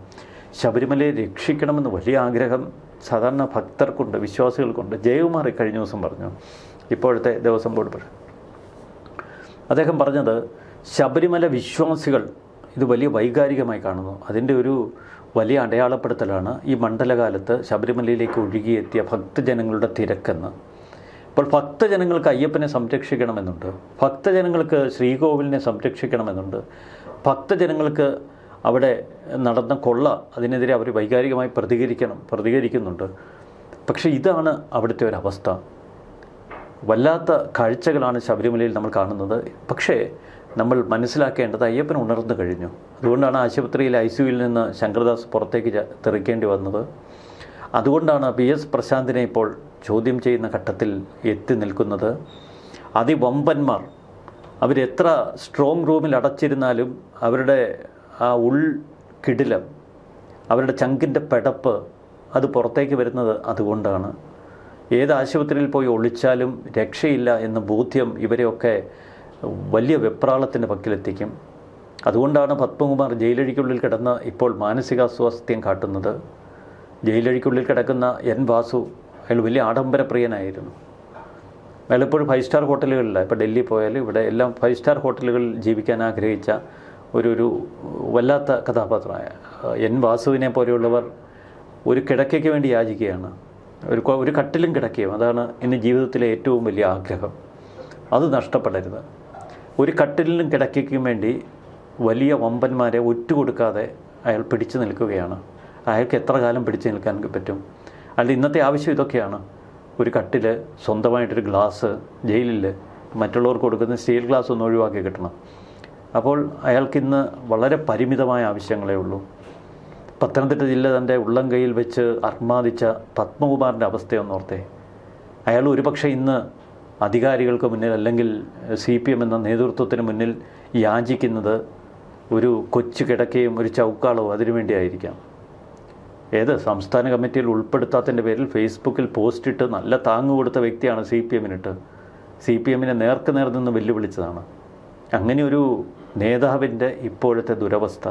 ശബരിമലയെ രക്ഷിക്കണമെന്ന് വലിയ ആഗ്രഹം സാധാരണ ഭക്തർക്കുണ്ട്, വിശ്വാസികൾക്കുണ്ട്. ജയകുമാർ കഴിഞ്ഞ ദിവസം പറഞ്ഞു, ഇപ്പോഴത്തെ ദേവസ്വം ബോർഡ് അദ്ദേഹം പറഞ്ഞത്, ശബരിമല വിശ്വാസികൾ ഇത് വലിയ വൈകാരികമായി കാണുന്നു. അതിൻ്റെ ഒരു വലിയ അടയാളപ്പെടുത്തലാണ് ഈ മണ്ഡലകാലത്ത് ശബരിമലയിലേക്ക് ഒഴുകിയെത്തിയ ഭക്തജനങ്ങളുടെ തിരക്കെന്ന്. അപ്പോൾ ഭക്തജനങ്ങൾക്ക് അയ്യപ്പനെ സംരക്ഷിക്കണമെന്നുണ്ട്, ഭക്തജനങ്ങൾക്ക് ശ്രീകോവിലിനെ സംരക്ഷിക്കണമെന്നുണ്ട്, ഭക്തജനങ്ങൾക്ക് അവിടെ നടന്ന കൊള്ള അതിനെതിരെ അവർ വൈകാരികമായി പ്രതികരിക്കുന്നുണ്ട്. പക്ഷേ ഇതാണ് അവിടുത്തെ ഒരവസ്ഥ. വല്ലാത്ത കാഴ്ചകളാണ് ശബരിമലയിൽ നമ്മൾ കാണുന്നത്. പക്ഷേ നമ്മൾ മനസ്സിലാക്കേണ്ടത് അയ്യപ്പൻ ഉണർന്നു കഴിഞ്ഞു. അതുകൊണ്ടാണ് ആശുപത്രിയിൽ ICUവിൽ നിന്ന് ശങ്കർദാസ് പുറത്തേക്ക് തെറിക്കേണ്ടി വന്നത്. അതുകൊണ്ടാണ് PS പ്രശാന്തിനെ ഇപ്പോൾ ചോദ്യം ചെയ്യുന്ന ഘട്ടത്തിൽ എത്തി നിൽക്കുന്നത്. അതിവമ്പന്മാർ അവരെത്ര സ്ട്രോങ് റൂമിൽ അടച്ചിരുന്നാലും അവരുടെ ആ ഉൾക്കിടിലം, അവരുടെ ചങ്കിൻ്റെ പെടപ്പ് അത് പുറത്തേക്ക് വരുന്നത് അതുകൊണ്ടാണ്. ഏത് ആശുപത്രിയിൽ പോയി ഒളിച്ചാലും രക്ഷയില്ല എന്ന ബോധ്യം ഇവരെയൊക്കെ വലിയ വെപ്രാളത്തിൻ്റെ പക്കലെത്തിക്കും. അതുകൊണ്ടാണ് പത്മകുമാർ ജയിലഴിക്കുള്ളിൽ കിടന്ന് ഇപ്പോൾ മാനസികാസ്വാസ്ഥ്യം കാട്ടുന്നത്. ജയിലഴിക്കുള്ളിൽ കിടക്കുന്ന N വാസു, അയാൾ വലിയ ആഡംബരപ്രിയനായിരുന്നു. അയാൾ എപ്പോഴും 5 സ്റ്റാർ ഹോട്ടലുകളിലാണ്. ഇപ്പോൾ ഡൽഹി പോയാലും ഇവിടെ എല്ലാം 5 സ്റ്റാർ ഹോട്ടലുകളിൽ ജീവിക്കാൻ ആഗ്രഹിച്ച ഒരു വല്ലാത്ത കഥാപാത്രമായ N വാസുവിനെ പോലെയുള്ളവർ ഒരു കിടക്കയ്ക്ക് വേണ്ടി യാചിക്കുകയാണ്. ഒരു കട്ടിലും കിടക്കുകയും, അതാണ് ഇന്ന് ജീവിതത്തിലെ ഏറ്റവും വലിയ ആഗ്രഹം. അത് നഷ്ടപ്പെടരുത്. ഒരു കട്ടിലിനും കിടക്കയ്ക്കും വേണ്ടി വലിയ വമ്പന്മാരെ ഒറ്റുകൊടുക്കാതെ അയാൾ പിടിച്ചു നിൽക്കുകയാണ്. അയാൾക്ക് എത്ര കാലം പിടിച്ചു നിൽക്കാൻ പറ്റും? അയാളുടെ ഇന്നത്തെ ആവശ്യം ഇതൊക്കെയാണ്. ഒരു കട്ടിൽ, സ്വന്തമായിട്ടൊരു ഗ്ലാസ്, ജയിലിൽ മറ്റുള്ളവർക്ക് കൊടുക്കുന്ന സ്റ്റീൽ ഗ്ലാസ് ഒന്ന് ഒഴിവാക്കി കിട്ടണം. അപ്പോൾ അയാൾക്കിന്ന് വളരെ പരിമിതമായ ആവശ്യങ്ങളേ ഉള്ളൂ. പത്തനംതിട്ട ജില്ല തൻ്റെ ഉള്ളം കൈയിൽ വെച്ച് അർമാദിച്ച പത്മകുമാറിൻ്റെ അവസ്ഥയൊന്നോർത്തേ. അയാൾ ഒരുപക്ഷെ ഇന്ന് അധികാരികൾക്ക് മുന്നിൽ അല്ലെങ്കിൽ CPM എന്ന നേതൃത്വത്തിന് മുന്നിൽ യാചിക്കുന്നത് ഒരു കൊച്ചു കിടക്കയും ഒരു ചൗക്കാളവും അതിനുവേണ്ടിയായിരിക്കാം. ഏത് സംസ്ഥാന കമ്മിറ്റിയിൽ ഉൾപ്പെടുത്താത്തതിൻ്റെ പേരിൽ ഫേസ്ബുക്കിൽ പോസ്റ്റിട്ട് നല്ല താങ്ങ് കൊടുത്ത വ്യക്തിയാണ് CPMനെ നേർക്ക് നേർ നിന്ന് വെല്ലുവിളിച്ചതാണ്. അങ്ങനെ ഒരു നേതാവിൻ്റെ ഇപ്പോഴത്തെ ദുരവസ്ഥ,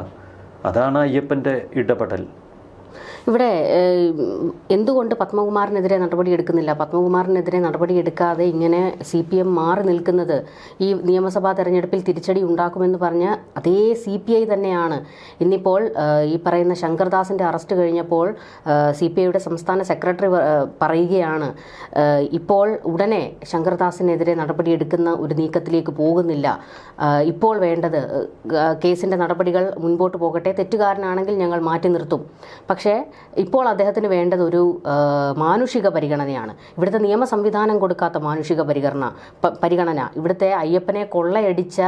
അതാണ് അയ്യപ്പൻ്റെ ഇടപെടൽ. ഇവിടെ എന്തുകൊണ്ട് പത്മകുമാറിനെതിരെ നടപടിയെടുക്കുന്നില്ല? പത്മകുമാറിനെതിരെ നടപടിയെടുക്കാതെ ഇങ്ങനെ CPM മാറി നിൽക്കുന്നത് ഈ നിയമസഭാ തെരഞ്ഞെടുപ്പിൽ തിരിച്ചടി ഉണ്ടാക്കുമെന്ന് പറഞ്ഞ അതേ CPI തന്നെയാണ്. ഇന്നിപ്പോൾ ഈ പറയുന്ന ശങ്കർദാസിൻ്റെ അറസ്റ്റ് കഴിഞ്ഞപ്പോൾ CPIയുടെ സംസ്ഥാന സെക്രട്ടറി പറയുകയാണ്, ഇപ്പോൾ ഉടനെ ശങ്കർദാസിനെതിരെ നടപടിയെടുക്കുന്ന ഒരു നീക്കത്തിലേക്ക് പോകുന്നില്ല. ഇപ്പോൾ വേണ്ടത് കേസിൻ്റെ നടപടികൾ മുൻപോട്ട് പോകട്ടെ, തെറ്റുകാരനാണെങ്കിൽ ഞങ്ങൾ മാറ്റി നിർത്തും. പക്ഷേ ഇപ്പോൾ അദ്ദേഹത്തിന് വേണ്ടത് ഒരു മാനുഷിക പരിഗണനയാണ്. ഇവിടുത്തെ നിയമ സംവിധാനം കൊടുക്കാത്ത മാനുഷിക പരിഗണന, ഇവിടുത്തെ അയ്യപ്പനെ കൊള്ളയടിച്ച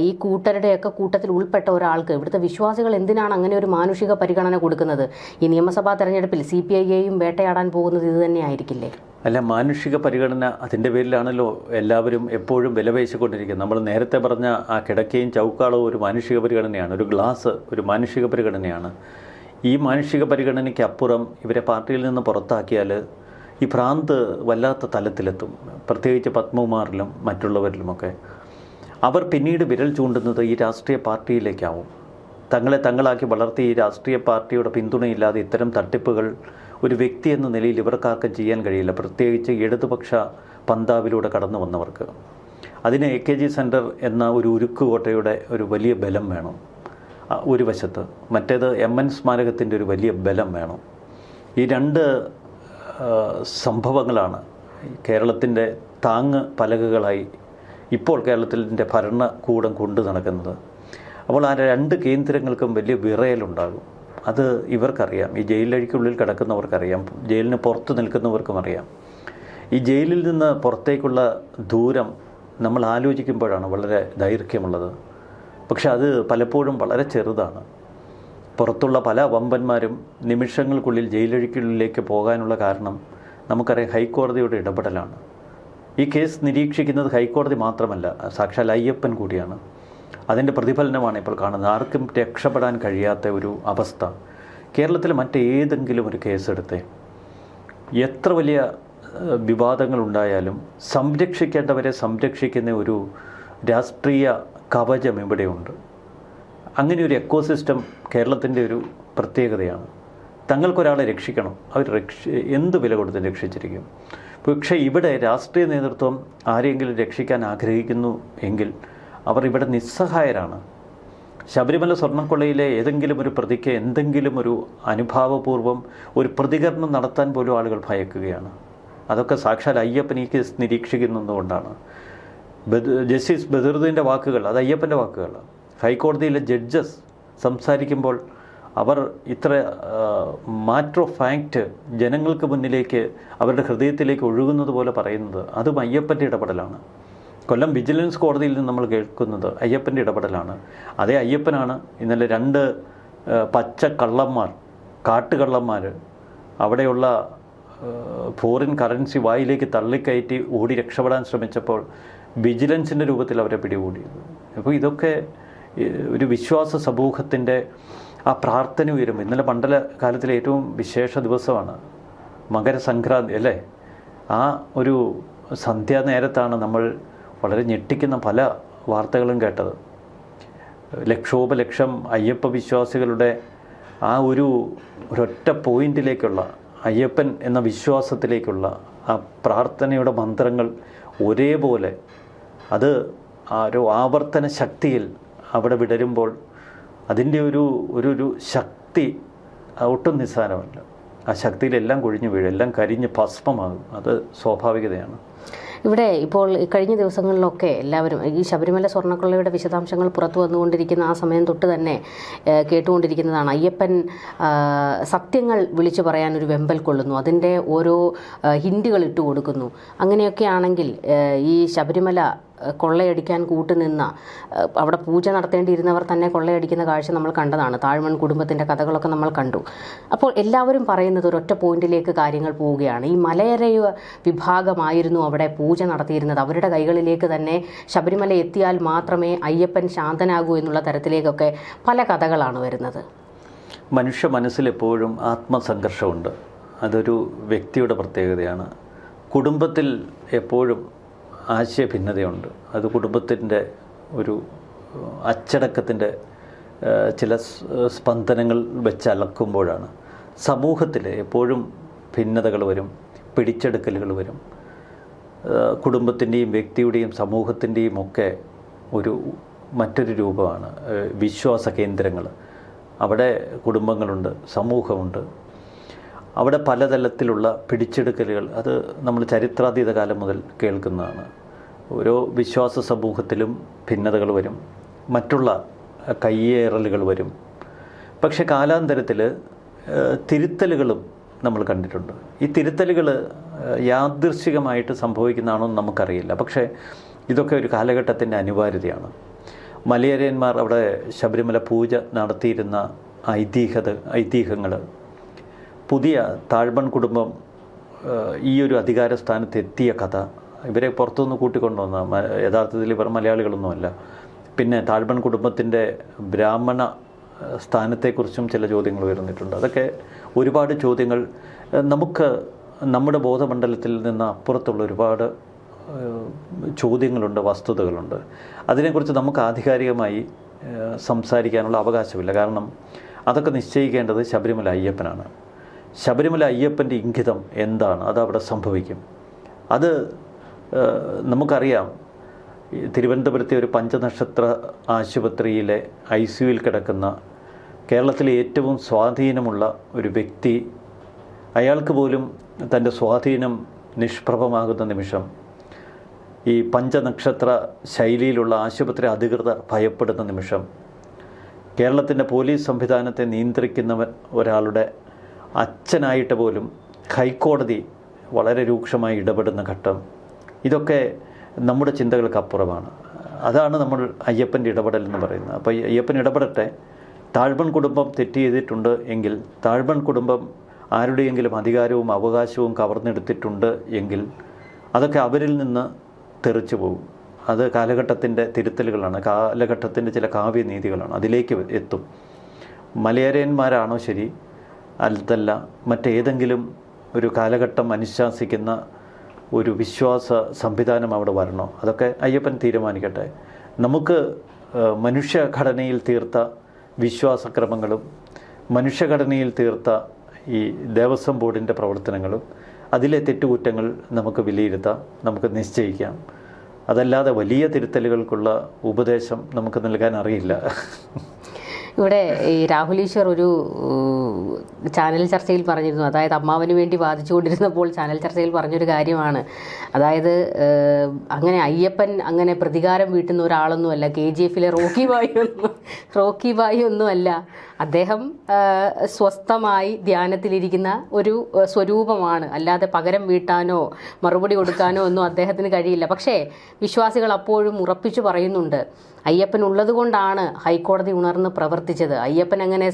ഈ കൂട്ടരുടെയൊക്കെ കൂട്ടത്തിൽ ഉൾപ്പെട്ട ഒരാൾക്ക് ഇവിടുത്തെ വിശ്വാസികൾ എന്തിനാണ് അങ്ങനെ ഒരു മാനുഷിക പരിഗണന കൊടുക്കുന്നത്? ഈ നിയമസഭാ തെരഞ്ഞെടുപ്പിൽ CPIയെയും വേട്ടയാടാൻ പോകുന്നത് ഇത് തന്നെയായിരിക്കില്ലേ? അല്ല, മാനുഷിക പരിഗണന അതിൻ്റെ പേരിലാണല്ലോ എല്ലാവരും എപ്പോഴും വിലപേശിക്കൊണ്ടിരിക്കുന്നത്. നമ്മൾ നേരത്തെ പറഞ്ഞ ആ കിടക്കയും ചൗക്കാളവും ഒരു മാനുഷിക പരിഗണനയാണ്, ഒരു ഗ്ലാസ് ഒരു മാനുഷിക പരിഗണനയാണ്. ഈ മാനുഷിക പരിഗണനയ്ക്ക് അപ്പുറം ഇവരെ പാർട്ടിയിൽ നിന്ന് പുറത്താക്കിയാൽ ഈ ഭ്രാന്ത് വല്ലാത്ത തലത്തിലെത്തും. പ്രത്യേകിച്ച് പത്മകുമാറിലും മറ്റുള്ളവരിലുമൊക്കെ അവർ പിന്നീട് വിരൽ ചൂണ്ടുന്നത് ഈ രാഷ്ട്രീയ പാർട്ടിയിലേക്കാവും. തങ്ങളാക്കി വളർത്തി ഈ രാഷ്ട്രീയ പാർട്ടിയുടെ പിന്തുണയില്ലാതെ ഇത്തരം തട്ടിപ്പുകൾ ഒരു വ്യക്തി എന്ന നിലയിൽ ഇവർക്കാർക്കും ചെയ്യാൻ കഴിയില്ല. പ്രത്യേകിച്ച് ഇടതുപക്ഷ പന്താവിലൂടെ കടന്നു വന്നവർക്ക്. അതിന് AKG സെൻറ്റർ എന്ന ഒരു ഉരുക്കുകോട്ടയുടെ ഒരു വലിയ ബലം വേണം. ഒരു വശത്ത്, മറ്റേത് MN സ്മാരകത്തിൻ്റെ ഒരു വലിയ ബലം വേണം. ഈ രണ്ട് സംഭവങ്ങളാണ് കേരളത്തിൻ്റെ താങ്ങ് പലകകളായി ഇപ്പോൾ കേരളത്തിൻ്റെ ഭരണകൂടം കൊണ്ടു നടക്കുന്നത്. അപ്പോൾ ആ രണ്ട് കേന്ദ്രങ്ങൾക്കും വലിയ വിറയലുണ്ടാകും. അത് ഇവർക്കറിയാം, ഈ ജയിലിലേക്കുള്ളിൽ കിടക്കുന്നവർക്കറിയാം, ജയിലിന് പുറത്ത് നിൽക്കുന്നവർക്കും അറിയാം. ഈ ജയിലിൽ നിന്ന് പുറത്തേക്കുള്ള ദൂരം നമ്മൾ ആലോചിക്കുമ്പോഴാണ് വളരെ ദൈർഘ്യമുള്ളത്. പക്ഷെ അത് പലപ്പോഴും വളരെ ചെറുതാണ്. പുറത്തുള്ള പല വമ്പന്മാരും നിമിഷങ്ങൾക്കുള്ളിൽ ജയിലഴിക്കുള്ളിലേക്ക് പോകാനുള്ള കാരണം നമുക്കറിയാം, ഹൈക്കോടതിയുടെ ഇടപെടലാണ്. ഈ കേസ് നിരീക്ഷിക്കുന്നത് ഹൈക്കോടതി മാത്രമല്ല, സാക്ഷാൽ അയ്യപ്പൻ കൂടിയാണ്. അതിൻ്റെ പ്രതിഫലനമാണ് ഇപ്പോൾ കാണുന്നത്. ആർക്കും രക്ഷപ്പെടാൻ കഴിയാത്ത ഒരു അവസ്ഥ. കേരളത്തിൽ മറ്റേതെങ്കിലും ഒരു കേസെടുത്തേ, എത്ര വലിയ വിവാദങ്ങളുണ്ടായാലും സംരക്ഷിക്കേണ്ടവരെ സംരക്ഷിക്കുന്ന ഒരു രാഷ്ട്രീയ കവചം ഇവിടെയുണ്ട്. അങ്ങനെ ഒരു എക്കോസിസ്റ്റം കേരളത്തിൻ്റെ ഒരു പ്രത്യേകതയാണ്. തങ്ങൾക്കൊരാളെ രക്ഷിക്കണം, അവർ എന്ത് വില കൊടുത്ത് രക്ഷിച്ചിരിക്കും. പക്ഷേ ഇവിടെ രാഷ്ട്രീയ നേതൃത്വം ആരെങ്കിലും രക്ഷിക്കാൻ ആഗ്രഹിക്കുന്നു എങ്കിൽ അവർ ഇവിടെ നിസ്സഹായരാണ്. ശബരിമല സ്വർണ്ണക്കൊള്ളയിലെ ഏതെങ്കിലും ഒരു പ്രതിക്ക് എന്തെങ്കിലും ഒരു അനുഭാവപൂർവ്വം ഒരു പ്രതികരണം നടത്താൻ പോലും ആളുകൾ ഭയക്കുകയാണ്. അതൊക്കെ സാക്ഷാൽ അയ്യപ്പൻ ഈ കേസ് നിരീക്ഷിക്കുന്നതുകൊണ്ടാണ്. ജസ്റ്റിസ് ബദറുദ്ദീൻ്റെ വാക്കുകൾ, അത് അയ്യപ്പൻ്റെ വാക്കുകളാണ്. ഹൈക്കോടതിയിലെ ജഡ്ജസ് സംസാരിക്കുമ്പോൾ അവർ ഇത്ര മാറ്റർ ഓഫ് ഫാക്റ്റ് ജനങ്ങൾക്ക് മുന്നിലേക്ക് അവരുടെ ഹൃദയത്തിലേക്ക് ഒഴുകുന്നത് പോലെ പറയുന്നത്, അതും അയ്യപ്പൻ്റെ ഇടപെടലാണ്. കൊല്ലം വിജിലൻസ് കോടതിയിൽ നിന്ന് നമ്മൾ കേൾക്കുന്നത് അയ്യപ്പൻ്റെ ഇടപെടലാണ്. അതേ അയ്യപ്പനാണ് ഇന്നലെ 2 പച്ച കള്ളന്മാർ, കാട്ടുകള്ളന്മാർ അവിടെയുള്ള ഫോറിൻ കറൻസി വായിലേക്ക് തള്ളിക്കയറ്റി ഓടി രക്ഷപ്പെടാൻ ശ്രമിച്ചപ്പോൾ വിജിലൻസിൻ്റെ രൂപത്തിൽ അവരെ പിടികൂടിയത്. അപ്പോൾ ഇതൊക്കെ ഒരു വിശ്വാസ സമൂഹത്തിൻ്റെ ആ പ്രാർത്ഥന ഉയരും. ഇന്നലെ മണ്ഡല കാലത്തിലെ ഏറ്റവും വിശേഷ ദിവസമാണ്, മകരസംക്രാന്തി അല്ലേ? ആ ഒരു സന്ധ്യാനേരത്താണ് നമ്മൾ വളരെ ഞെട്ടിക്കുന്ന പല വാർത്തകളും കേട്ടത്. ലക്ഷോപലക്ഷം അയ്യപ്പ വിശ്വാസികളുടെ ആ ഒരൊറ്റ പോയിന്റിലേക്കുള്ള, അയ്യപ്പൻ എന്ന വിശ്വാസത്തിലേക്കുള്ള ആ പ്രാർത്ഥനയുടെ മന്ത്രങ്ങൾ ഒരേപോലെ അത് ആ ഒരു ആവർത്തന ശക്തിയിൽ അവിടെ വിടരുമ്പോൾ അതിൻ്റെ ഒരു ശക്തി ഒട്ടും നിസ്സാരമല്ല. ആ ശക്തിയിലെല്ലാം കൊഴിഞ്ഞു വീഴും, എല്ലാം കരിഞ്ഞ് ഭസ്മമാകും. അത് സ്വാഭാവികതയാണ്. ഇവിടെ ഇപ്പോൾ കഴിഞ്ഞ ദിവസങ്ങളിലൊക്കെ എല്ലാവരും ഈ ശബരിമല സ്വർണ്ണക്കൊള്ളയുടെ വിശദാംശങ്ങൾ പുറത്തു വന്നുകൊണ്ടിരിക്കുന്ന ആ സമയം തൊട്ട് തന്നെ കേട്ടുകൊണ്ടിരിക്കുന്നതാണ്, അയ്യപ്പൻ സത്യങ്ങൾ വിളിച്ചു പറയാൻ ഒരു വെമ്പൽ കൊള്ളുന്നു, അതിൻ്റെ ഓരോ ഹിൻഡുകൾ ഇട്ട് കൊടുക്കുന്നു. അങ്ങനെയൊക്കെ ആണെങ്കിൽ ഈ ശബരിമല കൊള്ളയടിക്കാൻ കൂട്ടുനിന്ന, അവിടെ പൂജ നടത്തേണ്ടിയിരുന്നവർ തന്നെ കൊള്ളയടിക്കുന്ന കാഴ്ച നമ്മൾ കണ്ടതാണ്. താഴ്മൺ കുടുംബത്തിൻ്റെ കഥകളൊക്കെ നമ്മൾ കണ്ടു. അപ്പോൾ എല്ലാവരും പറയുന്നത് ഒരൊറ്റ പോയിന്റിലേക്ക് കാര്യങ്ങൾ പോവുകയാണ്. ഈ മലയരയ വിഭാഗമായിരുന്നു അവിടെ പൂജ നടത്തിയിരുന്നത്. അവരുടെ കൈകളിലേക്ക് തന്നെ ശബരിമല എത്തിയാൽ മാത്രമേ അയ്യപ്പൻ ശാന്തനാകൂ എന്നുള്ള തരത്തിലേക്കൊക്കെ പല കഥകളാണ് വരുന്നത്. മനുഷ്യ മനസ്സിലെപ്പോഴും ആത്മസംഘർഷമുണ്ട്. അതൊരു വ്യക്തിയുടെ പ്രത്യേകതയാണ്. കുടുംബത്തിൽ എപ്പോഴും ആശയഭിന്നതയുണ്ട്. അത് കുടുംബത്തിൻ്റെ ഒരു അച്ചടക്കത്തിൻ്റെ ചില സ്പന്ദനങ്ങൾ വെച്ചലക്കുമ്പോഴാണ്. സമൂഹത്തിൽ എപ്പോഴും ഭിന്നതകൾ വരും, പിടിച്ചെടുക്കലുകൾ വരും. കുടുംബത്തിൻ്റെയും വ്യക്തിയുടെയും സമൂഹത്തിൻ്റെയും ഒക്കെ മറ്റൊരു രൂപമാണ് വിശ്വാസ കേന്ദ്രങ്ങൾ. അവിടെ കുടുംബങ്ങളുണ്ട്, സമൂഹമുണ്ട്. അവിടെ പലതരത്തിലുള്ള പിടിച്ചെടുക്കലുകൾ, അത് നമ്മൾ ചരിത്രാതീത കാലം മുതൽ കേൾക്കുന്നതാണ്. ഓരോ വിശ്വാസ സമൂഹത്തിലും ഭിന്നതകൾ വരും, മറ്റുള്ള കയ്യേറലുകൾ വരും. പക്ഷെ കാലാന്തരത്തിൽ തിരുത്തലുകളും നമ്മൾ കണ്ടിട്ടുണ്ട്. ഈ തിരുത്തലുകൾ യാദൃശ്ചികമായിട്ട് സംഭവിക്കുന്നതാണോ എന്ന് നമുക്കറിയില്ല. പക്ഷേ ഇതൊക്കെ ഒരു കാലഘട്ടത്തിൻ്റെ അനിവാര്യതയാണ്. മലയരയന്മാർ അവിടെ ശബരിമല പൂജ നടത്തിയിരുന്ന ഐതിഹ്യങ്ങൾ, പുതിയ താഴ്മൺ കുടുംബം ഈ ഒരു അധികാര സ്ഥാനത്ത് എത്തിയ കഥ, ഇവരെ പുറത്തുനിന്ന് കൂട്ടിക്കൊണ്ടുവന്ന, യഥാർത്ഥത്തിൽ ഇവർ മലയാളികളൊന്നുമല്ല. പിന്നെ താഴ്മൺ കുടുംബത്തിൻ്റെ ബ്രാഹ്മണ സ്ഥാനത്തെക്കുറിച്ചും ചില ചോദ്യങ്ങൾ ഉയർന്നിട്ടുണ്ട്. അതൊക്കെ ഒരുപാട് ചോദ്യങ്ങൾ നമുക്ക് നമ്മുടെ ബോധമണ്ഡലത്തിൽ നിന്ന് അപ്പുറത്തുള്ള ഒരുപാട് ചോദ്യങ്ങളുണ്ട്, വസ്തുതകളുണ്ട്. അതിനെക്കുറിച്ച് നമുക്ക് ആധികാരികമായി സംസാരിക്കാനുള്ള അവകാശമില്ല. കാരണം അതൊക്കെ നിശ്ചയിക്കേണ്ടത് ശബരിമല അയ്യപ്പനാണ്. ശബരിമല അയ്യപ്പൻ്റെ ഇംഗിതം എന്താണ്, അതവിടെ സംഭവിക്കും. അത് നമുക്കറിയാം. തിരുവനന്തപുരത്തെ ഒരു പഞ്ചനക്ഷത്ര ആശുപത്രിയിലെ ICUവിൽ കിടക്കുന്ന കേരളത്തിലെ ഏറ്റവും സ്വാധീനമുള്ള ഒരു വ്യക്തി, അയാൾക്ക് പോലും തൻ്റെ സ്വാധീനം നിഷ്പ്രഭമാകുന്ന നിമിഷം ഈ പഞ്ചനക്ഷത്ര ശൈലിയിലുള്ള ആശുപത്രി അധികൃതർ ഭയപ്പെടുന്ന നിമിഷം, കേരളത്തിൻ്റെ പോലീസ് സംവിധാനത്തെ നിയന്ത്രിക്കുന്നവൻ ഒരാളുടെ അച്ഛനായിട്ട് പോലും ഹൈക്കോടതി വളരെ രൂക്ഷമായി ഇടപെടുന്ന ഘട്ടം, ഇതൊക്കെ നമ്മുടെ ചിന്തകൾക്കപ്പുറമാണ്. അതാണ് നമ്മൾ അയ്യപ്പൻ്റെ ഇടപെടൽ എന്ന് പറയുന്നത്. അപ്പോൾ അയ്യപ്പൻ ഇടപെടട്ടെ. താഴ്മൺ കുടുംബം തെറ്റ് ചെയ്തിട്ടുണ്ട് എങ്കിൽ, താഴ്മൺ കുടുംബം ആരുടെയെങ്കിലും അധികാരവും അവകാശവും കവർന്നെടുത്തിട്ടുണ്ട് എങ്കിൽ അതൊക്കെ അവരിൽ നിന്ന് തെറിച്ചു പോകും. അത് കാലഘട്ടത്തിൻ്റെ തിരുത്തലുകളാണ്, കാലഘട്ടത്തിൻ്റെ ചില കാവ്യനീതികളാണ്, അതിലേക്ക് എത്തും. മലയാരന്മാരാണോ ശരി, അതല്ല മറ്റേതെങ്കിലും ഒരു കാലഘട്ടം അനുശാസിക്കുന്ന ഒരു വിശ്വാസ സംവിധാനം അവിടെ വരണോ, അതൊക്കെ അയ്യപ്പൻ തീരുമാനിക്കട്ടെ. നമുക്ക് മനുഷ്യഘടനയിൽ തീർത്ത വിശ്വാസക്രമങ്ങളും മനുഷ്യഘടനയിൽ തീർത്ത ഈ ദേവസ്വം ബോർഡിൻ്റെ പ്രവർത്തനങ്ങളും അതിലെ തെറ്റുകുറ്റങ്ങൾ നമുക്ക് വിലയിരുത്താം, നമുക്ക് നിശ്ചയിക്കാം. അതല്ലാതെ വലിയ തിരുത്തലുകൾക്കുള്ള ഉപദേശം നമുക്ക് നൽകാൻ അറിയില്ല. ഇവിടെ ഈ രാഹുൽ ഈശ്വർ ഒരു ചാനൽ ചർച്ചയിൽ പറഞ്ഞിരുന്നു, അതായത് അമ്മാവന് വേണ്ടി വാദിച്ചുകൊണ്ടിരുന്നപ്പോൾ ചാനൽ ചർച്ചയിൽ പറഞ്ഞൊരു കാര്യമാണ്. അതായത് അങ്ങനെ അയ്യപ്പൻ അങ്ങനെ പ്രതികാരം വീട്ടുന്ന ഒരാളൊന്നുമല്ല, KGF-ലെ റോക്കി ബായി ഒന്നുമല്ല. അദ്ദേഹം സ്വസ്ഥമായി ധ്യാനത്തിലിരിക്കുന്ന ഒരു സ്വരൂപമാണ്. അല്ലാതെ പകരം വീട്ടാനോ മറുപടി കൊടുക്കാനോ ഒന്നും അദ്ദേഹത്തിന് കഴിയില്ല. പക്ഷേ വിശ്വാസികൾ അപ്പോഴും ഉറപ്പിച്ചു പറയുന്നുണ്ട്, അയ്യപ്പൻ ഉള്ളത് കൊണ്ടാണ് ഹൈക്കോടതി ഉണർന്ന് പ്രവർത്തിച്ചത്. അയ്യപ്പൻ അങ്ങനെ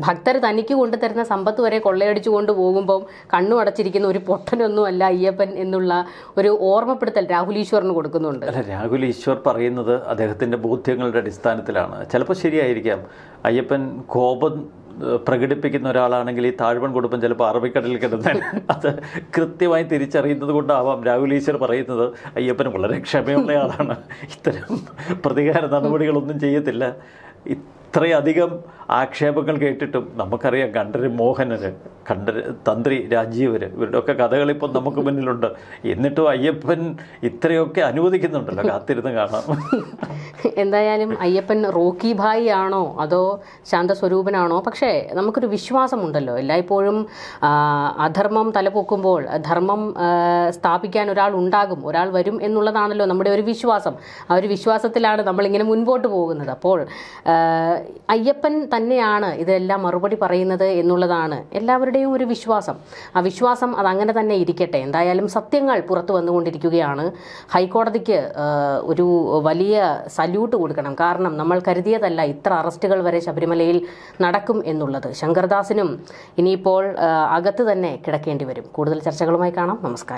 ഭക്തർ തനിക്ക് കൊണ്ടുതരുന്ന സമ്പത്ത് വരെ കൊള്ളയടിച്ചു കൊണ്ടുപോകുമ്പം കണ്ണു അടച്ചിരിക്കുന്ന ഒരു പൊട്ടനൊന്നുമല്ല അയ്യപ്പൻ എന്നുള്ള ഒരു ഓർമ്മപ്പെടുത്തൽ രാഹുൽ ഈശ്വറിന് കൊടുക്കുന്നുണ്ട്. അല്ല, രാഹുൽ ഈശ്വർ പറയുന്നത് അദ്ദേഹത്തിൻ്റെ ബോധ്യങ്ങളുടെ അടിസ്ഥാനത്തിലാണ്. ചിലപ്പോൾ ശരിയായിരിക്കാം. അയ്യപ്പൻ കോപം പ്രകടിപ്പിക്കുന്ന ഒരാളാണെങ്കിൽ ഈ താഴ്വൺ കുടുംബം ചിലപ്പോൾ അറബിക്കടലിൽ കിടന്നാൽ അത് കൃത്യമായി തിരിച്ചറിയുന്നത് കൊണ്ടാവാം രാഹുൽ ഈശ്വർ പറയുന്നത് അയ്യപ്പൻ വളരെ ക്ഷമയുള്ള ആളാണ്, ഇത്തരം പ്രതികാര നടപടികളൊന്നും ചെയ്യത്തില്ല. ഇത്രയധികം ആക്ഷേപങ്ങൾ കേട്ടിട്ടും നമുക്കറിയാം കണ്ഠര് മോഹനര്, തന്ത്രി രാജീവര്, ഇവരുടെയൊക്കെ കഥകളിപ്പം നമുക്ക് മുന്നിലുണ്ട്. എന്നിട്ടും അയ്യപ്പൻ ഇത്രയൊക്കെ അനുവദിക്കുന്നുണ്ടല്ലോ, കാത്തിരുന്ന് കാണാം. എന്തായാലും അയ്യപ്പൻ റോക്കി ഭായി ആണോ അതോ ശാന്തസ്വരൂപനാണോ? പക്ഷേ നമുക്കൊരു വിശ്വാസമുണ്ടല്ലോ, എല്ലായ്പ്പോഴും അധർമ്മം തലപൊക്കുമ്പോൾ ധർമ്മം സ്ഥാപിക്കാൻ ഒരാൾ ഉണ്ടാകും, ഒരാൾ വരും എന്നുള്ളതാണല്ലോ നമ്മുടെ ഒരു വിശ്വാസം. ആ ഒരു വിശ്വാസത്തിലാണ് നമ്മളിങ്ങനെ മുൻപോട്ട് പോകുന്നത്. അപ്പോൾ അയ്യപ്പൻ തന്നെയാണ് ഇതെല്ലാം മറുപടി പറയുന്നത് എന്നുള്ളതാണ് എല്ലാവരുടെയും ഒരു വിശ്വാസം. ആ വിശ്വാസം അതങ്ങനെ തന്നെ ഇരിക്കട്ടെ. എന്തായാലും സത്യങ്ങൾ പുറത്തു വന്നുകൊണ്ടിരിക്കുകയാണ്. ഹൈക്കോടതിക്ക് ഒരു വലിയ സല്യൂട്ട് കൊടുക്കണം. കാരണം നമ്മൾ കരുതിയതല്ല ഇത്ര അറസ്റ്റുകൾ വരെ ശബരിമലയിൽ നടക്കും എന്നുള്ളത്. ശങ്കർദാസിനും ഇനിയിപ്പോൾ അകത്ത് തന്നെ കിടക്കേണ്ടി വരും. കൂടുതൽ ചർച്ചകളുമായി കാണാം. നമസ്കാരം.